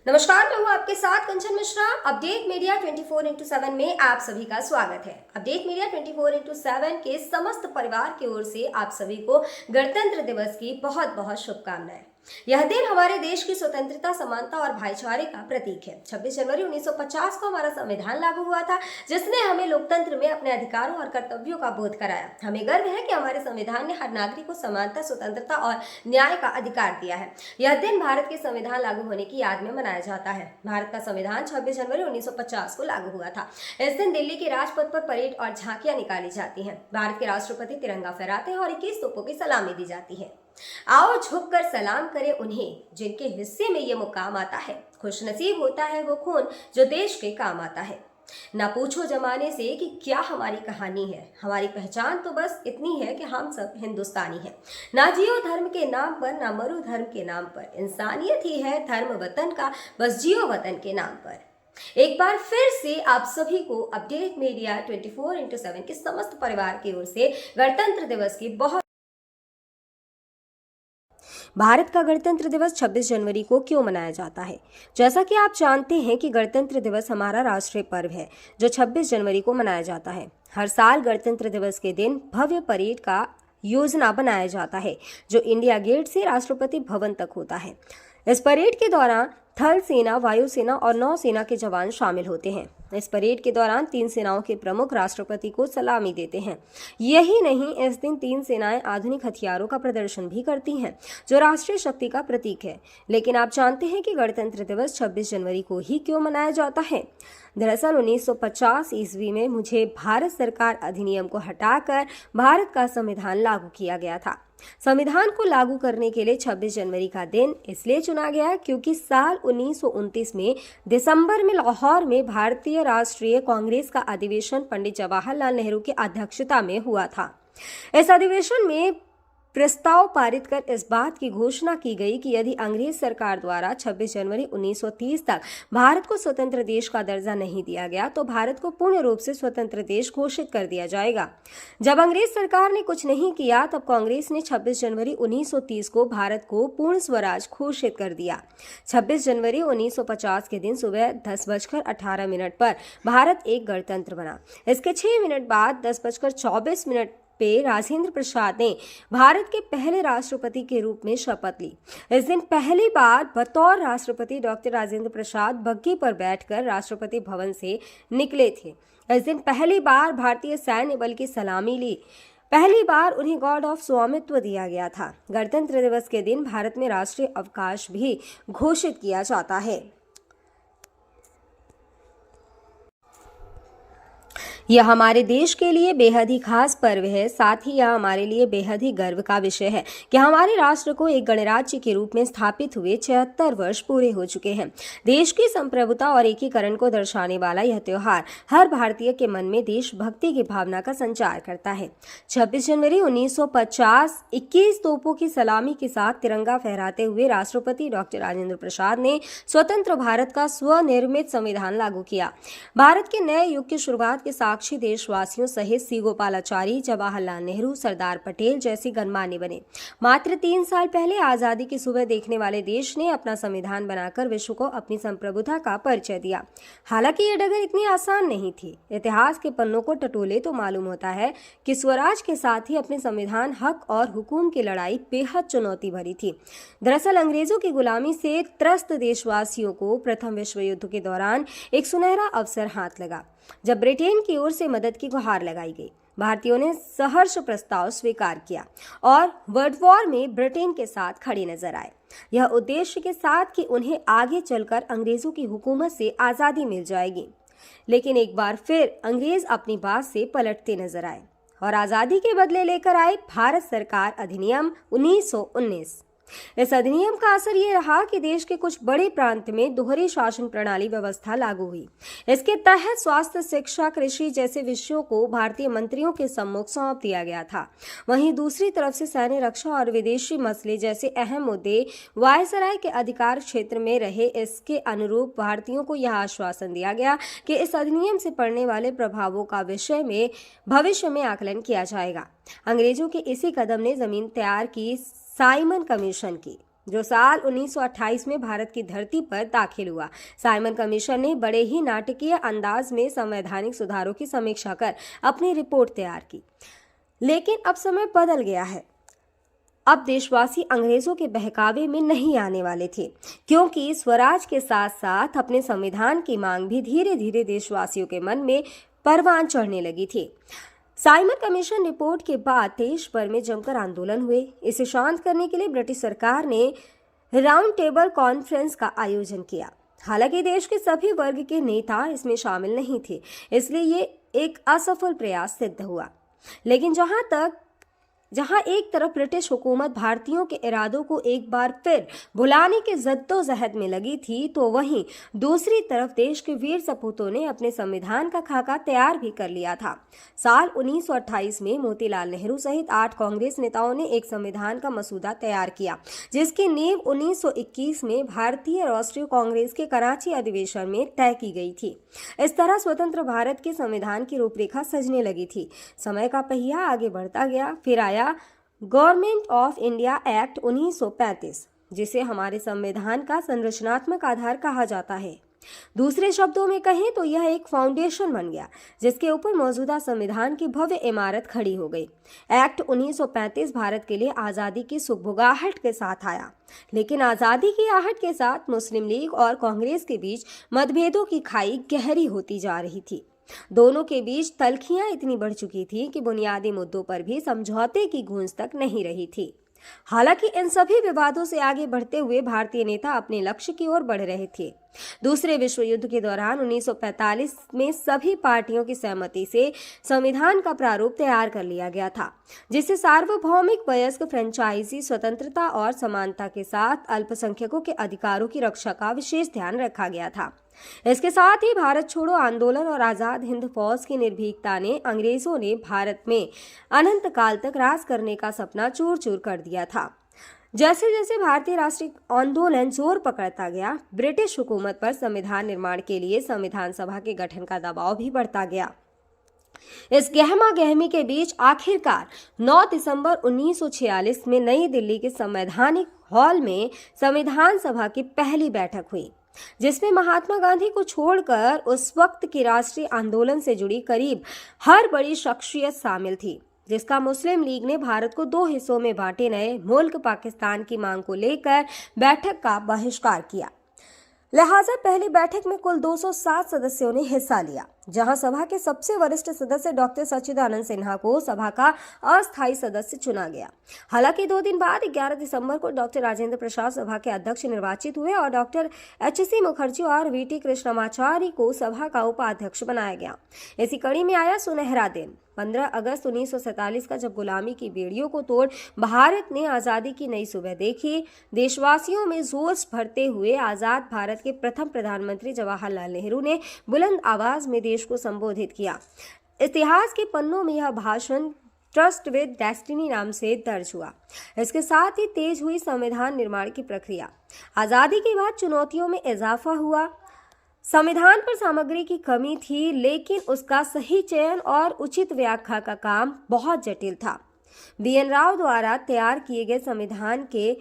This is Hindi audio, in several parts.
नमस्कार, मैं हूँ आपके साथ कंचन मिश्रा। अपडेट मीडिया 24x7 में आप सभी का स्वागत है। अपडेट मीडिया 24x7 के समस्त परिवार की ओर से आप सभी को गणतंत्र दिवस की बहुत बहुत शुभकामनाएं। यह दिन हमारे देश की स्वतंत्रता, समानता और भाईचारे का प्रतीक है। 26 जनवरी 1950 को हमारा संविधान लागू हुआ था, जिसने हमें लोकतंत्र में अपने अधिकारों और कर्तव्यों का बोध कराया। हमें गर्व है कि हमारे संविधान ने हर नागरिक को समानता, स्वतंत्रता और न्याय का अधिकार दिया है। यह दिन भारत के संविधान लागू होने की याद में मनाया जाता है। भारत का संविधान 26 जनवरी 1950 को लागू हुआ था। इस दिन दिल्ली के राजपथ पर परेड और झांकियां निकाली जाती हैं। भारत के राष्ट्रपति तिरंगा फहराते हैं और 21 तोपों की सलामी दी जाती है। आओ झुककर सलाम करें उन्हें जिनके हिस्से में ये मुकाम आता है। खुशनसीब होता है वो खून जो देश के काम आता है। ना पूछो जमाने से कि क्या हमारी कहानी है, हमारी पहचान तो बस इतनी है कि हम सब हिंदुस्तानी हैं। ना जियो धर्म के नाम पर, ना मरो धर्म के नाम पर, इंसानियत ही है धर्म वतन का, बस जियो वतन के नाम पर। एक बार फिर से आप सभी को अपडेट मीडिया 24x7 के समस्त परिवार की ओर से गणतंत्र दिवस की बहुत। भारत का गणतंत्र दिवस 26 जनवरी को क्यों मनाया जाता है? जैसा कि आप जानते हैं कि गणतंत्र दिवस हमारा राष्ट्रीय पर्व है जो 26 जनवरी को मनाया जाता है। हर साल गणतंत्र दिवस के दिन भव्य परेड का योजना बनाया जाता है जो इंडिया गेट से राष्ट्रपति भवन तक होता है। इस परेड के दौरान थल सेना, वायुसेना और नौसेना के जवान शामिल होते हैं। इस परेड के दौरान तीन सेनाओं के प्रमुख राष्ट्रपति को सलामी देते हैं। यही नहीं, इस दिन तीन सेनाएं आधुनिक हथियारों का प्रदर्शन भी करती हैं जो राष्ट्रीय शक्ति का प्रतीक है। लेकिन आप जानते हैं कि गणतंत्र दिवस 26 जनवरी को ही क्यों मनाया जाता है? दरअसल 1950 ईस्वी में मुझे भारत सरकार अधिनियम को हटाकर भारत का संविधान लागू किया गया था। संविधान को लागू करने के लिए 26 जनवरी का दिन इसलिए चुना गया क्योंकि साल 1929 में दिसंबर में लाहौर में भारतीय राष्ट्रीय कांग्रेस का अधिवेशन पंडित जवाहरलाल नेहरू की अध्यक्षता में हुआ था। इस अधिवेशन में प्रस्ताव पारित कर इस बात की घोषणा की गई कि यदि अंग्रेज सरकार द्वारा 26 जनवरी 1930 तक भारत को स्वतंत्र देश का दर्जा नहीं दिया गया तो भारत को पूर्ण रूप से स्वतंत्र देश घोषित कर दिया जाएगा। जब अंग्रेज सरकार ने कुछ नहीं किया तब कांग्रेस ने 26 जनवरी 1930 को भारत को पूर्ण स्वराज घोषित कर दिया। 26 जनवरी 1950 के दिन सुबह 10:18 पर भारत एक गणतंत्र बना। इसके 6 मिनट बाद 10:24 पे राजेंद्र प्रसाद ने भारत के पहले राष्ट्रपति के रूप में शपथ ली। इस दिन पहली बार बतौर राष्ट्रपति डॉक्टर राजेंद्र प्रसाद बग्घी पर बैठकर राष्ट्रपति भवन से निकले थे। इस दिन पहली बार भारतीय सैन्य बल की सलामी ली। पहली बार उन्हें गॉर्ड ऑफ स्वामित्व दिया गया था। गणतंत्र दिवस के दिन भारत में राष्ट्रीय अवकाश भी घोषित किया जाता है। यह हमारे देश के लिए बेहद ही खास पर्व है। साथ ही यह हमारे लिए बेहद ही गर्व का विषय है कि हमारे राष्ट्र को एक गणराज्य के रूप में स्थापित हुए 76 वर्ष पूरे हो चुके हैं। देश की संप्रभुता और एकीकरण को दर्शाने वाला यह त्योहार हर भारतीय के मन में देशभक्ति की भावना का संचार करता है। 26 जनवरी 1950 21 तोपों की सलामी के साथ तिरंगा फहराते हुए राष्ट्रपति डॉक्टर राजेंद्र प्रसाद ने स्वतंत्र भारत का स्वनिर्मित संविधान लागू किया। भारत के नए युग की शुरुआत के साक्षी देशवासियों सहित सी गोपालाचारी, जवाहरलाल नेहरू, सरदार पटेल जैसे गणमान्य बने। मात्र 3 साल पहले आजादी की सुबह देखने वाले देश ने अपना संविधान बनाकर विश्व को अपनी संप्रभुता का परिचय दिया। हालांकि ये डगर इतनी आसान नहीं थी। इतिहास के पन्नों को टटोले तो मालूम होता है कि स्वराज के साथ ही अपने संविधान, हक और हुकूम की लड़ाई बेहद चुनौती भरी थी। दरअसल अंग्रेजों की गुलामी से त्रस्त देशवासियों को प्रथम विश्व युद्ध के दौरान एक सुनहरा अवसर हाथ लगा जब ब्रिटेन की ओर से मदद की गुहार लगाई गई। भारतीयों ने सहर्ष प्रस्ताव स्वीकार किया और वर्ल्ड वॉर में ब्रिटेन के साथ खड़े नजर आए। यह उद्देश्य के साथ कि उन्हें आगे चलकर अंग्रेजों की हुकूमत से आजादी मिल जाएगी। लेकिन एक बार फिर अंग्रेज अपनी बात से पलटते नजर आए और आजादी के बदले लेकर आए भारत सरकार अधिनियम 1919। इस अधिनियम का असर ये रहा कि देश के कुछ बड़े प्रांत में दोहरी शासन प्रणाली व्यवस्था लागू हुई। इसके तहत स्वास्थ्य, शिक्षा, कृषि जैसे विषयों को भारतीय मंत्रियों के सम्मुख सौंप दिया गया था। वहीं दूसरी तरफ से सैन्य, रक्षा और विदेशी मसले जैसे अहम मुद्दे वायसराय के अधिकार क्षेत्र में रहे। इसके अनुरूप भारतीयों को यह आश्वासन दिया गया कि इस अधिनियम से पड़ने वाले प्रभावों का विषय में भविष्य में आकलन किया जाएगा। अंग्रेजों के इसी कदम ने जमीन तैयार की साइमन कमीशन की। जो साल 1928 में भारत की धरती पर दाखिल हुआ। साइमन कमीशन ने बड़े ही नाटकीय अंदाज में संवैधानिक सुधारों की समीक्षा कर अपनी रिपोर्ट तैयार की। लेकिन अब समय बदल गया है। अब देशवासी अंग्रेजों के बहकावे में नहीं आने वाले थे, क्योंकि स्वराज के साथ साथ अपने संविधान की मांग भी धीरे धीरे देशवासियों के मन में परवान चढ़ने लगी थी। साइमन कमीशन रिपोर्ट के बाद देश भर में जमकर आंदोलन हुए। इसे शांत करने के लिए ब्रिटिश सरकार ने राउंड टेबल कॉन्फ्रेंस का आयोजन किया। हालांकि देश के सभी वर्ग के नेता इसमें शामिल नहीं थे, इसलिए ये एक असफल प्रयास सिद्ध हुआ। लेकिन जहां एक तरफ ब्रिटिश हुकूमत भारतीयों के इरादों को एक बार फिर भुलाने के जद्दोजहद में लगी थी, तो वहीं दूसरी तरफ देश के वीर सपूतों ने अपने संविधान का खाका तैयार भी कर लिया था। साल 1928 में मोतीलाल नेहरू सहित 8 कांग्रेस नेताओं ने एक संविधान का मसूदा तैयार किया, जिसकी नींव 1921 में भारतीय राष्ट्रीय कांग्रेस के कराची अधिवेशन में तय की गई थी। इस तरह स्वतंत्र भारत के संविधान की रूपरेखा सजने लगी थी। समय का पहिया आगे बढ़ता गया। फिर आया गवर्नमेंट ऑफ इंडिया एक्ट 1935, जिसे हमारे संविधान का संरचनात्मक आधार कहा जाता है। दूसरे शब्दों में कहें तो यह एक फाउंडेशन बन गया, जिसके ऊपर मौजूदा संविधान की भव्य इमारत खड़ी हो गई। एक्ट 1935 भारत के लिए आज़ादी की सुगबुगाहट के साथ आया, लेकिन आज़ादी की आहट के साथ मुस्लिम लीग और कांग्रेस के बीच मतभेदों की खाई गहरी होती जा रही थी। दोनों के बीच तल्खियां इतनी बढ़ चुकी थी कि बुनियादी मुद्दों पर भी समझौते की गूंज तक नहीं रही थी। हालांकि इन सभी विवादों से आगे बढ़ते हुए भारतीय नेता अपने लक्ष्य की ओर बढ़ रहे थे। दूसरे विश्व युद्ध के दौरान 1945 में सभी पार्टियों की सहमति से संविधान का प्रारूप तैयार कर लिया गया था, जिसे सार्वभौमिक वयस्क फ्रेंचाइजी स्वतंत्रता और समानता के साथ अल्पसंख्यकों के अधिकारों की रक्षा का विशेष ध्यान रखा गया था। इसके साथ ही भारत छोड़ो आंदोलन और आजाद हिंद फौज की निर्भीकता ने अंग्रेजों ने भारत में अनंत काल तक राज करने का सपना चूर चूर कर दिया था। जैसे जैसे भारतीय राष्ट्रीय आंदोलन जोर पकड़ता गया, ब्रिटिश हुकूमत पर संविधान निर्माण के लिए संविधान सभा के गठन का दबाव भी बढ़ता गया। इस गहमा गहमी के बीच आखिरकार 9 दिसंबर 1946 में नई दिल्ली के संवैधानिक हॉल में संविधान सभा की पहली बैठक हुई, जिसमें महात्मा गांधी को छोड़कर उस वक्त के राष्ट्रीय आंदोलन से जुड़ी करीब हर बड़ी शख्सियत शामिल थी, जिसका मुस्लिम लीग ने भारत को 2 हिस्सों में बांटे नए मुल्क पाकिस्तान की मांग को लेकर बैठक का बहिष्कार किया। लिहाजा पहली बैठक में कुल 207 सदस्यों ने हिस्सा लिया, जहां सभा के सबसे वरिष्ठ सदस्य डॉक्टर सच्चिदानंद सिन्हा को सभा का अस्थायी सदस्य चुना गया। हालांकि 2 दिन बाद 11 दिसंबर को डॉक्टर राजेंद्र प्रसाद सभा के अध्यक्ष निर्वाचित हुए और डॉक्टर एच.सी. मुखर्जी और वी.टी. कृष्णमाचारी को सभा का उपाध्यक्ष बनाया गया। इसी कड़ी में आया सुनहरा दिन 15 अगस्त 1947 का, जब गुलामी की बेड़ियों को तोड़ भारत ने आज़ादी की नई सुबह देखी। देशवासियों में जोश भरते हुए आज़ाद भारत के प्रथम प्रधानमंत्री जवाहरलाल नेहरू ने बुलंद आवाज में देश को संबोधित किया। इतिहास के पन्नों में यह भाषण ट्रस्ट विद डेस्टिनी नाम से दर्ज हुआ। इसके साथ ही तेज हुई संविधान निर्माण की प्रक्रिया। आज़ादी के बाद चुनौतियों में इजाफा हुआ। संविधान पर सामग्री की कमी थी, लेकिन उसका सही चयन और उचित व्याख्या का काम बहुत जटिल था। बी.एन. राव द्वारा तैयार किए गए संविधान के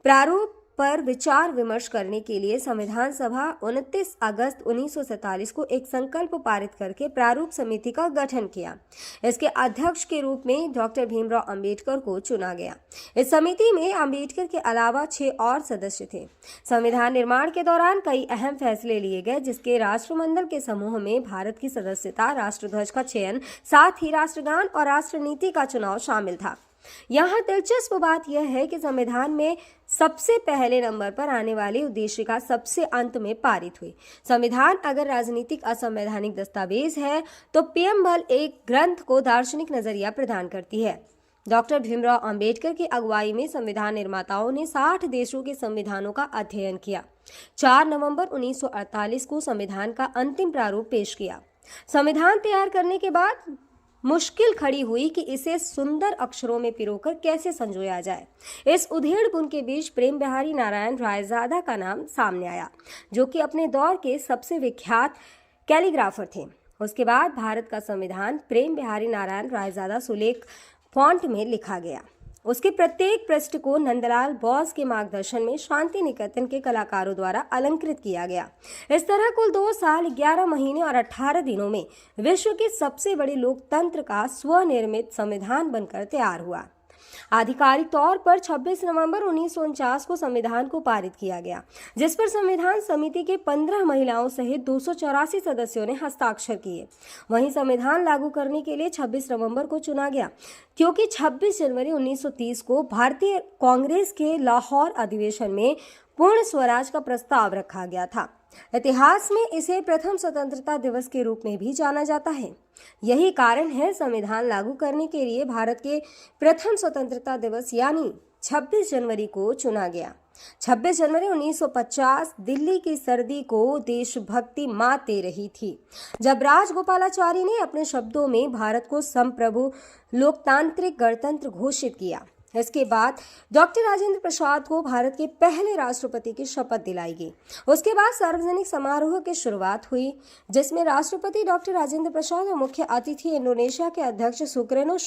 प्रारूप पर विचार विमर्श करने के लिए संविधान सभा 29 अगस्त 1947 को एक संकल्प पारित करके प्रारूप समिति का गठन किया। इसके अध्यक्ष के रूप में डॉक्टर भीमराव अंबेडकर को चुना गया। इस समिति में अंबेडकर के अलावा 6 और सदस्य थे। संविधान निर्माण के दौरान कई अहम फैसले लिए गए, जिसके राष्ट्रमंडल के समूह में भारत की सदस्यता, राष्ट्रध्वज का चयन, साथ ही राष्ट्रगान और राष्ट्रनीति का चुनाव शामिल था। यहाँ दिलचस्प बात यह है कि संविधान में सबसे पहले नंबर पर आने वाली उद्देशिका सबसे अंत में पारित हुई। संविधान अगर राजनीतिक असंवैधानिक दस्तावेज है, तो पीएमएल एक ग्रंथ को दार्शनिक नजरिया प्रदान करती है। डॉक्टर भीमराव अंबेडकर की अगुवाई में संविधान निर्माताओं ने 60 देशों के संविधानों का अध्ययन किया। 4 नवंबर 1948 को संविधान का अंतिम प्रारूप पेश किया। संविधान तैयार करने के बाद मुश्किल खड़ी हुई कि इसे सुंदर अक्षरों में पिरोकर कैसे संजोया जाए। इस उधेड़-बुन के बीच प्रेम बिहारी नारायण रायजादा का नाम सामने आया, जो कि अपने दौर के सबसे विख्यात कैलीग्राफर थे। उसके बाद भारत का संविधान प्रेम बिहारी नारायण रायजादा सुलेख फॉन्ट में लिखा गया। उसके प्रत्येक पृष्ठ को नंदलाल बोस के मार्गदर्शन में शांति निकेतन के कलाकारों द्वारा अलंकृत किया गया। इस तरह कुल 2 साल 11 महीने और 18 दिनों में विश्व के सबसे बड़े लोकतंत्र का स्वनिर्मित संविधान बनकर तैयार हुआ। आधिकारिक तौर पर 26 नवंबर 1949 को संविधान को पारित किया गया, जिस पर संविधान समिति के 15 महिलाओं सहित 284 सदस्यों ने हस्ताक्षर किए। वहीं संविधान लागू करने के लिए 26 नवंबर को चुना गया, क्योंकि 26 जनवरी 1930 को भारतीय कांग्रेस के लाहौर अधिवेशन में पूर्ण स्वराज का प्रस्ताव रखा गया था। इतिहास में इसे प्रथम स्वतंत्रता दिवस के रूप में भी जाना जाता है। यही कारण है संविधान लागू करने के लिए भारत के प्रथम स्वतंत्रता दिवस यानी 26 जनवरी को चुना गया। 26 जनवरी 1950 दिल्ली की सर्दी को देशभक्ति मात दे रही थी, जब राजगोपालाचारी ने अपने शब्दों में भारत को संप्रभु लोकतांत्रिक गणतंत्र घोषित किया। इसके बाद डॉक्टर राजेंद्र प्रसाद को भारत के पहले राष्ट्रपति की शपथ दिलाई गई। उसके बाद सार्वजनिक समारोह की शुरुआत हुई, जिसमें राष्ट्रपति डॉक्टर राजेंद्र प्रसाद और मुख्य अतिथि इंडोनेशिया के अध्यक्ष सुकर्नो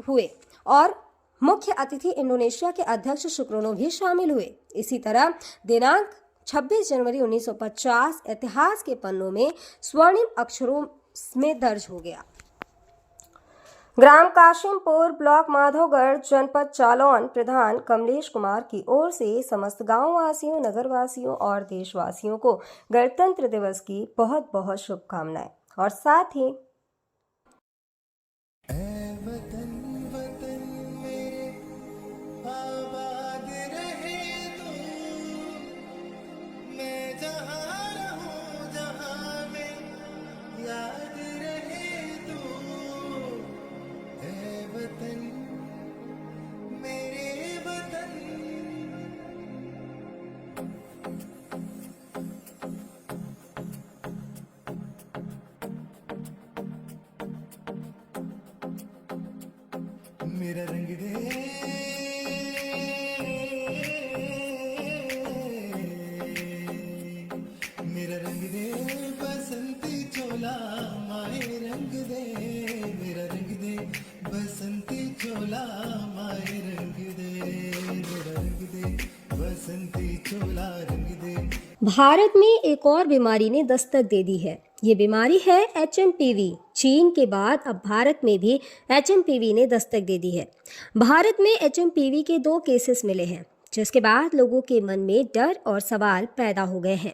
हुए और मुख्य अतिथि इंडोनेशिया के अध्यक्ष सुकर्नो भी शामिल हुए। इसी तरह दिनांक 26 जनवरी 1950 इतिहास के पन्नों में स्वर्णिम अक्षरों में दर्ज हो गया। ग्राम काशिमपुर, ब्लॉक माधवगढ़, जनपद जालौन प्रधान कमलेश कुमार की ओर से समस्त गांववासियों, नगरवासियों और देशवासियों को गणतंत्र दिवस की बहुत बहुत शुभकामनाएं। और साथ ही मेरा रंग दे, मेरा रंग दे बसंती चोला, माए रंग दे, मेरा रंग दे बसंती चोला, माए रंग दे, मेरा रंग दे बसंती चोला, रंग दे। भारत में एक और बीमारी ने दस्तक दे दी है। ये बीमारी है HMPV। चीन के बाद अब भारत में भी HMPV ने दस्तक दे दी है। भारत में HMPV के 2 केसेस मिले हैं, जिसके बाद लोगों के मन में डर और सवाल पैदा हो गए हैं।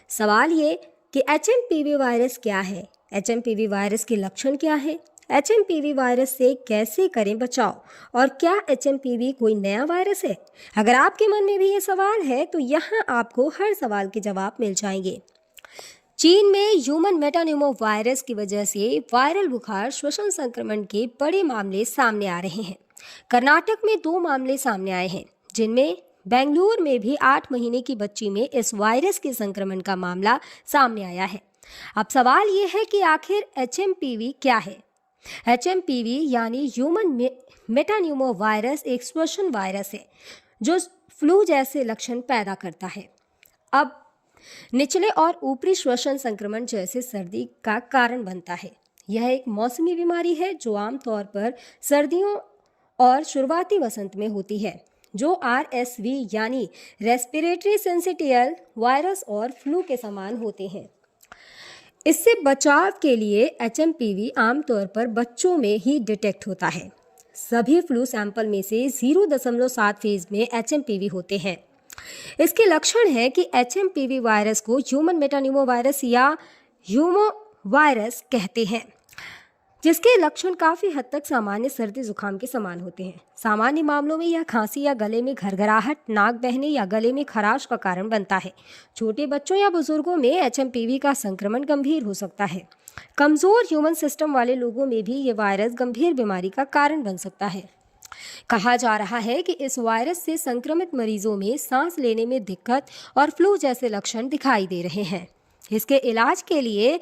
सवाल ये कि HMPV वायरस क्या है, HMPV वायरस के लक्षण क्या है, HMPV वायरस से कैसे करें बचाव, और क्या HMPV कोई नया वायरस है? अगर आपके मन में भी ये सवाल है तो यहाँ आपको हर सवाल के जवाब मिल जाएंगे। चीन में ह्यूमन मेटान्यूमो वायरस की वजह से वायरल बुखार, श्वसन संक्रमण के बड़े मामले सामने आ रहे हैं। कर्नाटक में 2 मामले सामने आए हैं, जिनमें बेंगलुरु में भी 8 महीने की बच्ची में इस वायरस के संक्रमण का मामला सामने आया है। अब सवाल ये है कि आखिर HMPV क्या है? HMPV यानी ह्यूमन मेटान्यूमो वायरस एक श्वसन वायरस है जो फ्लू जैसे लक्षण पैदा करता है। अब निचले और ऊपरी श्वसन संक्रमण जैसे सर्दी का कारण बनता है। यह एक मौसमी बीमारी है जो आमतौर पर सर्दियों और शुरुआती वसंत में होती है, जो RSV यानी रेस्पिरेटरी सिंसिटियल वायरस और फ्लू के समान होते हैं। इससे बचाव के लिए HMPV आमतौर पर बच्चों में ही डिटेक्ट होता है। सभी फ्लू सैंपल में से 0.7% में HMPV होते हैं। इसके लक्षण है कि HMPV वायरस को ह्यूमन मेटान्यूमो वायरस या ह्यूमो वायरस कहते हैं, जिसके लक्षण काफ़ी हद तक सामान्य सर्दी जुकाम के समान होते हैं। सामान्य मामलों में यह खांसी या गले में घरघराहट, नाक बहने या गले में खराश का कारण बनता है। छोटे बच्चों या बुजुर्गों में HMPV का संक्रमण गंभीर हो सकता है। कमज़ोर ह्यूमन सिस्टम वाले लोगों में भी ये वायरस गंभीर बीमारी का कारण बन सकता है। कहा जा रहा है कि इस वायरस से संक्रमित मरीजों में सांस लेने में दिक्कत और फ्लू जैसे लक्षण दिखाई दे रहे हैं। इसके इलाज के लिए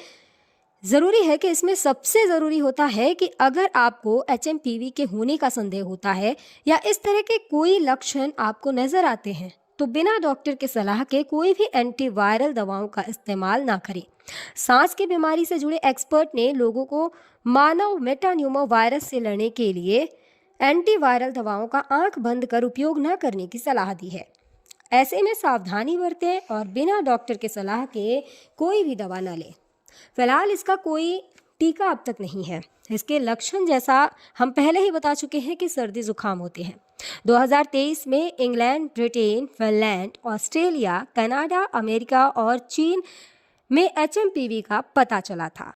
ज़रूरी है कि इसमें सबसे ज़रूरी होता है कि अगर आपको HMPV के होने का संदेह होता है या इस तरह के कोई लक्षण आपको नज़र आते हैं तो बिना डॉक्टर के सलाह के कोई भी एंटीवायरल दवाओं का इस्तेमाल ना करें। सांस की बीमारी से जुड़े एक्सपर्ट ने लोगों को मानव मेटान्यूमो वायरस से लड़ने के लिए एंटीवायरल दवाओं का आंख बंद कर उपयोग न करने की सलाह दी है। ऐसे में सावधानी बरतें और बिना डॉक्टर के सलाह के कोई भी दवा न लें। फिलहाल इसका कोई टीका अब तक नहीं है। इसके लक्षण जैसा हम पहले ही बता चुके हैं कि सर्दी जुकाम होते हैं। 2023 में England, Britain, Finland, Australia, Canada, America और चीन में HMPV का पता चला था।